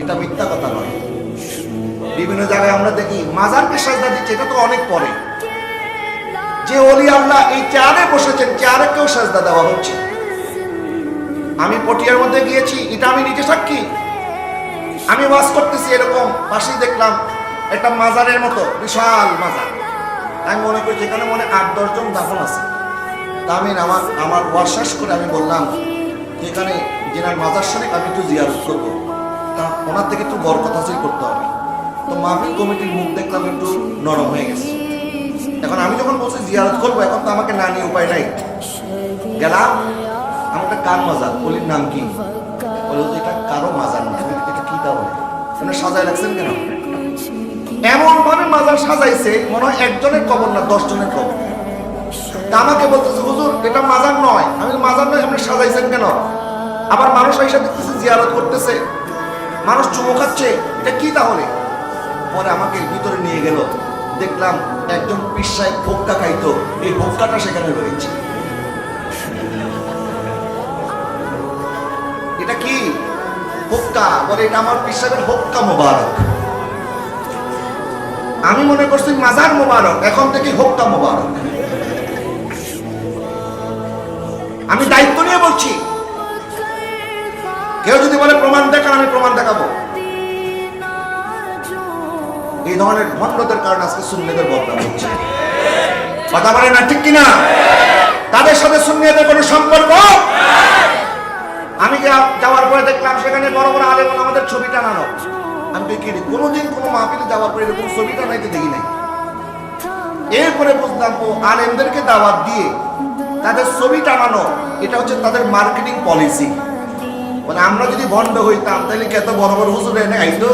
এটা মিথ্যা কথা নয়। বিভিন্ন জায়গায় আমরা দেখি মাজারকে সাজদা দিচ্ছে, এটা তো অনেক পরে। যে ওলি আল্লাহ এই চেয়ারে বসেছেন, চেয়ারে কেউ সাজদা দেওয়া হচ্ছে। আমি পটিয়ার মধ্যে গিয়েছি, এটা আমি নিজে সাক্ষী। আমি ওয়াজ করতেছি, এরকম পাশেই দেখলাম একটা মাজারের মতো বিশাল মাজার। আমি মনে করি যেখানে মনে 8-10 জন দাফন আছে। তা আমি আমার ওয়াজ শেষ করে আমি বললাম এখানে যেনার মাজার শরীফ আমি একটু জিয়ারত করবো, তা ওনার থেকে একটু বরকত হাসিল করতে হবে। তো মাহফিল কমিটির মুখ দেখলাম একটু নরম হয়ে গেছে। এখন আমি যখন বলছি জিয়ারত করবো, এখন তো আমাকে না নিয়ে উপায় নাই। গেলাম, আমার একটা কার মাজার, বলির নাম কি? বলে এটা কারো মাজার না। এটা কি কারণে সাজায় রাখছেন কেন? এমন ভাবে মাজার সাজাইছে মনে হয় একজনের কবর না, 10 জনের কবর। তা আমাকে বলতেছে হুজুর এটা মাজার নয়। আমি মাজার নয়, আপনি সাজাইছেন কেন? আবার মানুষ এসে দেখতেছে জিয়ারত করতেছে, মানুষ চুমো খাচ্ছে, এটা কি তাহলে? পরে আমাকে ভিতরে নিয়ে গেল, দেখলাম একজন পীর সাহেব ভোক্কা খাইতো, এই ভোক্কাটা সেখানে রয়েছে। এটা কি ভোক্কা? বলে এটা আমার পীর সাহেবের ভোক্কা মোবারক। আমি মনে করছি মাজার মোবারক, এখন থেকে ভোক্কা মোবারক। আমি দায়িত্ব নিয়ে বলছি, কেউ যদি বলে প্রমাণ দেখান, আমি প্রমাণ দেখাবো। এই ধরনের ভণ্ডদের কারণে আজকে সুন্নিদের বদনাম হচ্ছে। কথা বলে না ঠিক কিনা? তাদের সাথে সুন্নিদের কোনো সম্পর্ক। আমি যাওয়ার পরে দেখলাম সেখানে বড় বড় আলেম আমাদের ছবি টানানো। আমি দেখি কোনোদিন কোনো মাহফিলে যাওয়ার পরে এরকম ছবি টানাইতে দেখি নাই। এরপরে বুঝলাম ও আলেমদেরকে দাওয়াত দিয়ে তাদের ছবি টানানো, এটা হচ্ছে তাদের মার্কেটিং পলিসি। মানে আমরা যদি ভণ্ড হইতাম তাহলে কি এত বড় বড় হুজুর এনে আইতো?